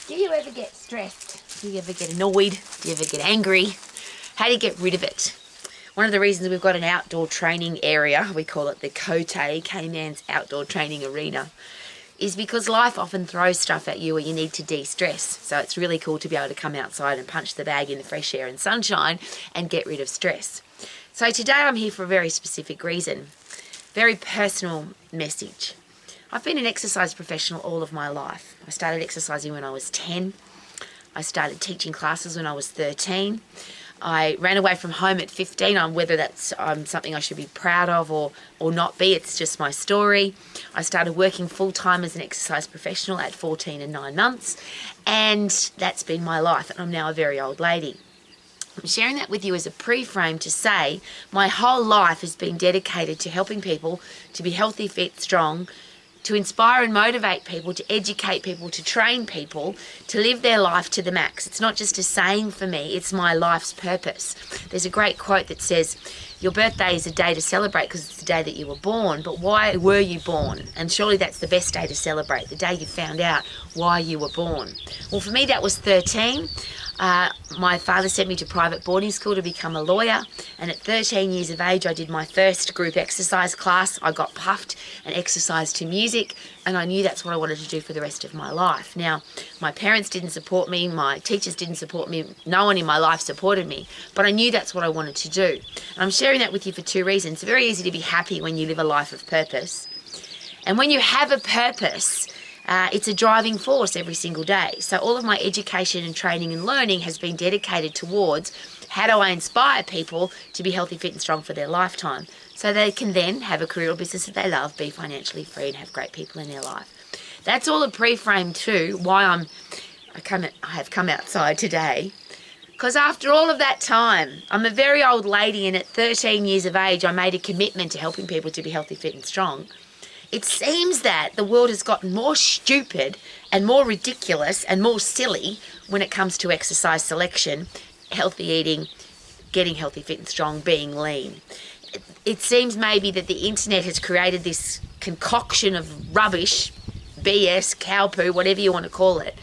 Do you ever get stressed? Do you ever get annoyed? Do you ever get angry? How do you get rid of it? One of the reasons we've got an outdoor training area, we call it the K-Man's Outdoor Training Arena, is because life often throws stuff at you where you need to de-stress. So it's really cool to be able to come outside and punch the bag in the fresh air and sunshine and get rid of stress. So today I'm here for a very specific reason, very personal message. I've been an exercise professional all of my life. I started exercising when I was 10. I started teaching classes when I was 13. I ran away from home at 15. Whether that's something I should be proud of or not be, it's just my story. I started working full-time as an exercise professional at 14 and 9 months, and that's been my life, and I'm now a very old lady. I'm sharing that with you as a pre-frame to say my whole life has been dedicated to helping people to be healthy, fit, strong, to inspire and motivate people, to educate people, to train people, to live their life to the max. It's not just a saying for me, it's my life's purpose. There's a great quote that says, your birthday is a day to celebrate because it's the day that you were born, but why were you born? And surely that's the best day to celebrate, the day you found out why you were born. Well, for me that was 13. My father sent me to private boarding school to become a lawyer, and at 13 years of age I did my first group exercise class. I got puffed and exercised to music, and I knew that's what I wanted to do for the rest of my life. Now, my parents didn't support me, my teachers didn't support me, no one in my life supported me, but I knew that's what I wanted to do. And I'm sharing that with you for two reasons. It's very easy to be happy when you live a life of purpose, and when you have a purpose, it's a driving force every single day. So all of my education and training and learning has been dedicated towards how do I inspire people to be healthy, fit and strong for their lifetime, so they can then have a career or business that they love, be financially free and have great people in their life. That's all a pre-frame to why I have come outside today. Because after all of that time, I'm a very old lady, and at 13 years of age I made a commitment to helping people to be healthy, fit and strong. It seems that the world has gotten more stupid and more ridiculous and more silly when it comes to exercise selection, healthy eating, getting healthy, fit and strong, being lean. It seems maybe that the internet has created this concoction of rubbish, BS, cow poo, whatever you want to call it.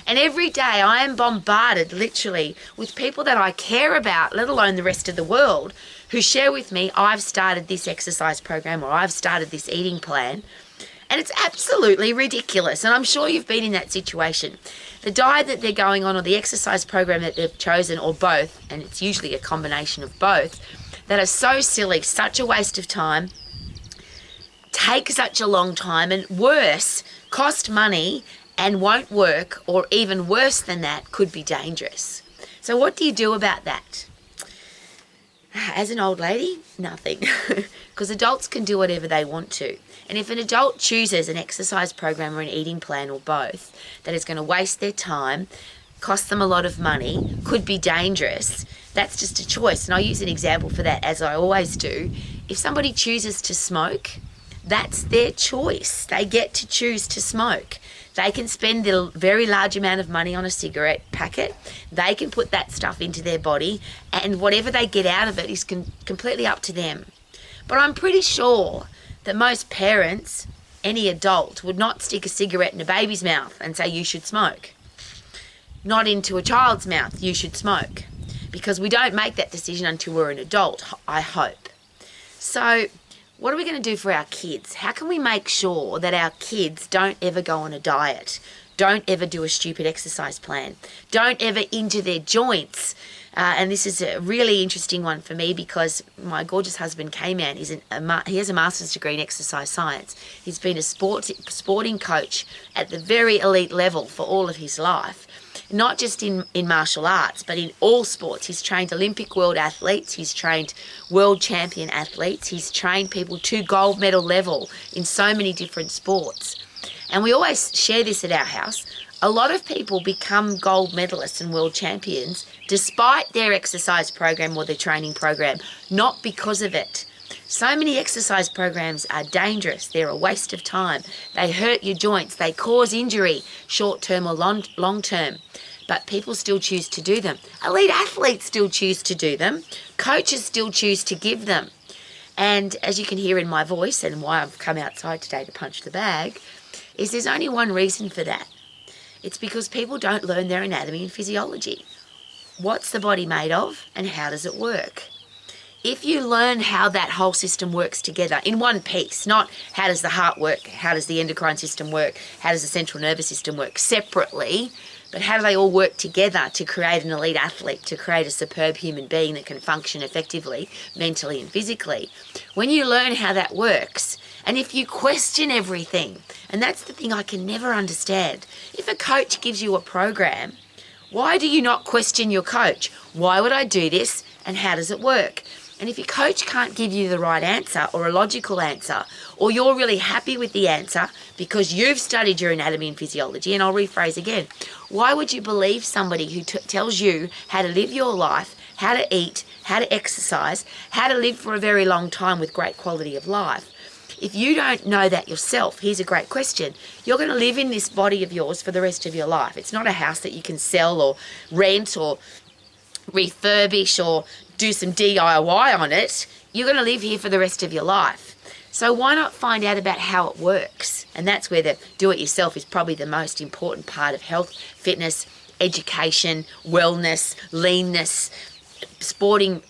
And every day I am bombarded literally with people that I care about, let alone the rest of the world, who share with me, I've started this exercise program or I've started this eating plan. And it's absolutely ridiculous. And I'm sure you've been in that situation. The diet that they're going on or the exercise program that they've chosen, or both, and it's usually a combination of both, that are so silly, such a waste of time, take such a long time, and worse, cost money and won't work, or even worse than that, could be dangerous. So what do you do about that? As an old lady, nothing. Because adults can do whatever they want to. And if an adult chooses an exercise program or an eating plan or both that is going to waste their time, cost them a lot of money, could be dangerous, that's just a choice. And I'll use an example for that, as I always do. If somebody chooses to smoke, that's their choice. They get to choose to smoke. They can spend a very large amount of money on a cigarette packet. They can put that stuff into their body, and whatever they get out of it is completely up to them. But I'm pretty sure that most parents, any adult, would not stick a cigarette in a baby's mouth and say you should smoke. Not into a child's mouth, you should smoke. Because we don't make that decision until we're an adult, I hope. So what are we going to do for our kids? How can we make sure that our kids don't ever go on a diet, don't ever do a stupid exercise plan, don't ever injure their joints? And this is a really interesting one for me because my gorgeous husband, K-Man, he has a master's degree in exercise science. He's been a sporting coach at the very elite level for all of his life. Not just in martial arts, but in all sports. He's trained Olympic world athletes, he's trained world champion athletes, he's trained people to gold medal level in so many different sports. And we always share this at our house. A lot of people become gold medalists and world champions despite their exercise program or their training program, not because of it. So many exercise programs are dangerous. They're a waste of time. They hurt your joints. They cause injury, short-term or long-term. But people still choose to do them. Elite athletes still choose to do them. Coaches still choose to give them. And as you can hear in my voice, and why I've come outside today to punch the bag, is there's only one reason for that. It's because people don't learn their anatomy and physiology. What's the body made of and how does it work? If you learn how that whole system works together in one piece, not how does the heart work, how does the endocrine system work, how does the central nervous system work separately, but how do they all work together to create an elite athlete, to create a superb human being that can function effectively, mentally and physically. When you learn how that works, and if you question everything, and that's the thing I can never understand. If a coach gives you a program, why do you not question your coach? Why would I do this and how does it work? And if your coach can't give you the right answer or a logical answer, or you're really happy with the answer because you've studied your anatomy and physiology, and I'll rephrase again, why would you believe somebody who tells you how to live your life, how to eat, how to exercise, how to live for a very long time with great quality of life? If you don't know that yourself, here's a great question. You're going to live in this body of yours for the rest of your life. It's not a house that you can sell or rent or refurbish or do some DIY on it. You're going to live here for the rest of your life. So why not find out about how it works? And that's where the do-it-yourself is probably the most important part of health, fitness, education, wellness, leanness, sporting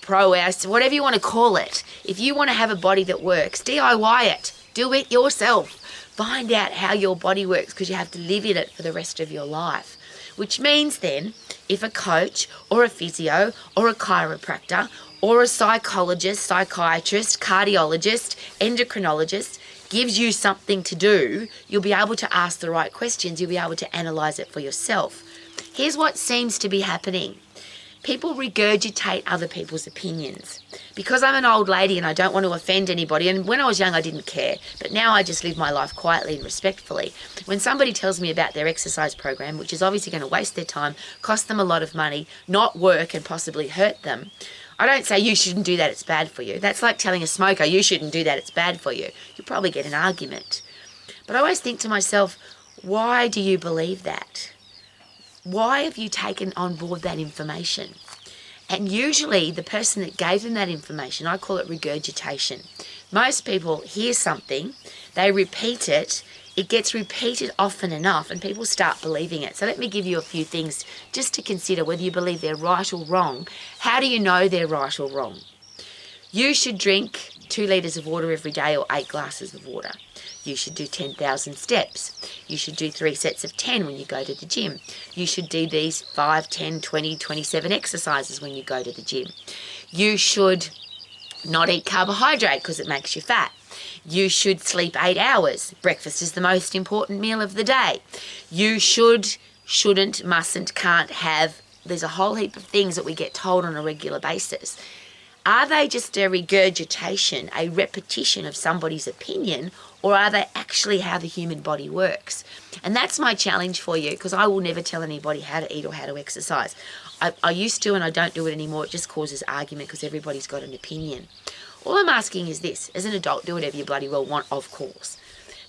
prowess, whatever you want to call it. If you want to have a body that works, DIY it. Do it yourself. Find out how your body works because you have to live in it for the rest of your life. Which means then, if a coach or a physio or a chiropractor or a psychologist, psychiatrist, cardiologist, endocrinologist gives you something to do, you'll be able to ask the right questions. You'll be able to analyze it for yourself. Here's what seems to be happening. People regurgitate other people's opinions. Because I'm an old lady and I don't want to offend anybody, and when I was young I didn't care, but now I just live my life quietly and respectfully. When somebody tells me about their exercise program, which is obviously going to waste their time, cost them a lot of money, not work and possibly hurt them, I don't say you shouldn't do that, it's bad for you. That's like telling a smoker you shouldn't do that, it's bad for you. You'll probably get an argument. But I always think to myself, why do you believe that? Why have you taken on board that information? And usually the person that gave them that information, I call it regurgitation. Most people hear something, they repeat it, it gets repeated often enough and people start believing it. So let me give you a few things just to consider whether you believe they're right or wrong. How do you know they're right or wrong? You should drink 2 litres of water every day or 8 glasses of water. You should do 10,000 steps. You should do 3 sets of 10 when you go to the gym. You should do these 5, 10, 20, 27 exercises when you go to the gym. You should not eat carbohydrate because it makes you fat. You should sleep 8 hours. Breakfast is the most important meal of the day. You shouldn't, mustn't, can't have. There's a whole heap of things that we get told on a regular basis. Are they just a regurgitation, a repetition of somebody's opinion, or are they actually how the human body works? And that's my challenge for you, because I will never tell anybody how to eat or how to exercise. I used to and I don't do it anymore. It just causes argument because everybody's got an opinion. All I'm asking is this, as an adult, do whatever you bloody well want, of course.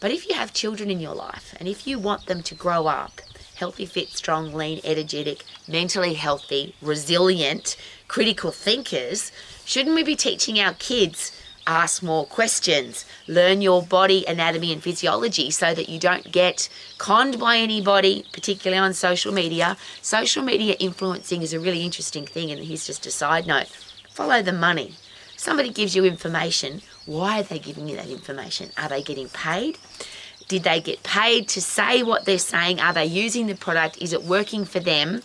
But if you have children in your life and if you want them to grow up healthy, fit, strong, lean, energetic, mentally healthy, resilient, critical thinkers, shouldn't we be teaching our kids ask more questions, learn your body anatomy and physiology so that you don't get conned by anybody, particularly on social media. Social media influencing is a really interesting thing, and here's just a side note. Follow the money. Somebody gives you information. Why are they giving you that information? Are they getting paid? Did they get paid to say what they're saying? Are they using the product? Is it working for them?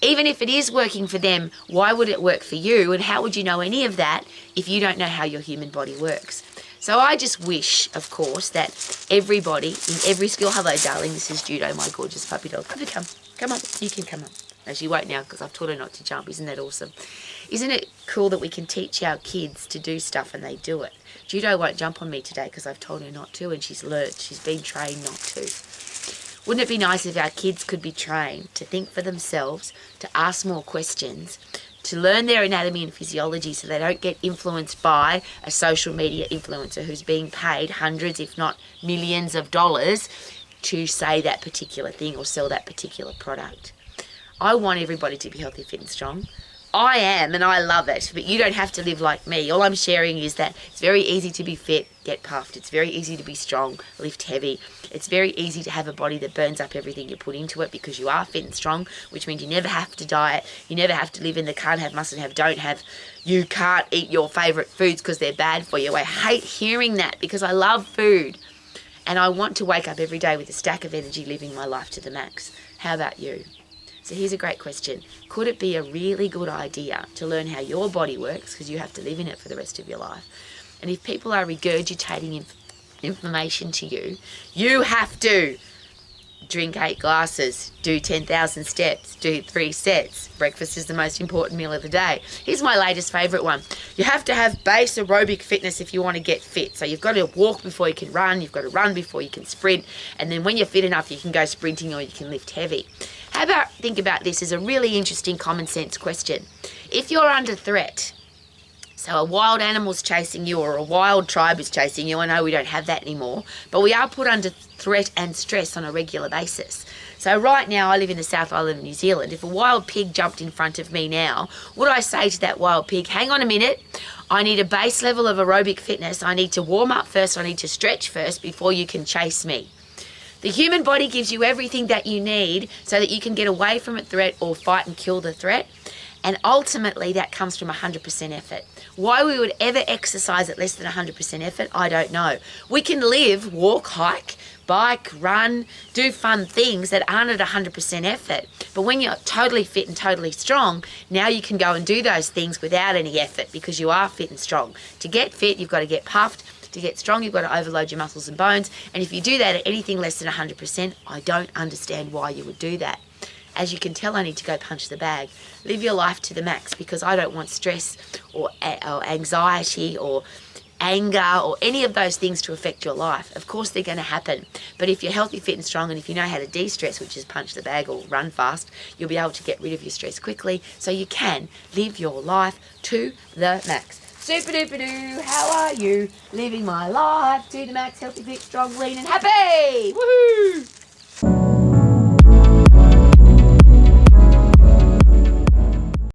Even if it is working for them, why would it work for you? And how would you know any of that if you don't know how your human body works? So I just wish, of course, that everybody in every skill... Hello, darling. This is Judo, my gorgeous puppy dog. Come. Come on. You can come up. No, she won't now because I've taught her not to jump. Isn't that awesome? Isn't it cool that we can teach our kids to do stuff and they do it? Judo won't jump on me today because I've told her not to, and she's learned. She's been trained not to. Wouldn't it be nice if our kids could be trained to think for themselves, to ask more questions, to learn their anatomy and physiology so they don't get influenced by a social media influencer who's being paid hundreds, if not millions of dollars to say that particular thing or sell that particular product? I want everybody to be healthy, fit and strong. I am, and I love it, but you don't have to live like me. All I'm sharing is that it's very easy to be fit, get puffed. It's very easy to be strong, lift heavy. It's very easy to have a body that burns up everything you put into it because you are fit and strong, which means you never have to diet. You never have to live in the can't have, mustn't have, don't have. You can't eat your favourite foods because they're bad for you. I hate hearing that because I love food. And I want to wake up every day with a stack of energy, living my life to the max. How about you? So here's a great question. Could it be a really good idea to learn how your body works, because you have to live in it for the rest of your life? And if people are regurgitating information to you, you have to drink 8 glasses, do 10,000 steps, do 3 sets. Breakfast is the most important meal of the day. Here's my latest favourite one. You have to have base aerobic fitness if you want to get fit. So you've got to walk before you can run, you've got to run before you can sprint, and then when you're fit enough, you can go sprinting or you can lift heavy. How about, think about this as a really interesting common sense question. If you're under threat, so a wild animal's chasing you or a wild tribe is chasing you. I know we don't have that anymore, but we are put under threat and stress on a regular basis. So right now I live in the South Island of New Zealand. If a wild pig jumped in front of me now, would I say to that wild pig, hang on a minute, I need a base level of aerobic fitness. I need to warm up first. I need to stretch first before you can chase me. The human body gives you everything that you need so that you can get away from a threat or fight and kill the threat. And ultimately that comes from 100% effort. Why we would ever exercise at less than 100% effort, I don't know. We can live, walk, hike, bike, run, do fun things that aren't at 100% effort. But when you're totally fit and totally strong, now you can go and do those things without any effort because you are fit and strong. To get fit, you've got to get puffed. To get strong, you've got to overload your muscles and bones. And if you do that at anything less than 100%, I don't understand why you would do that. As you can tell, I need to go punch the bag. Live your life to the max because I don't want stress or anxiety or anger or any of those things to affect your life. Of course, they're going to happen. But if you're healthy, fit and strong, and if you know how to de-stress, which is punch the bag or run fast, you'll be able to get rid of your stress quickly so you can live your life to the max. Super duper doo, how are you? Living my life to the max, healthy, fit, strong, lean and happy! Woohoo!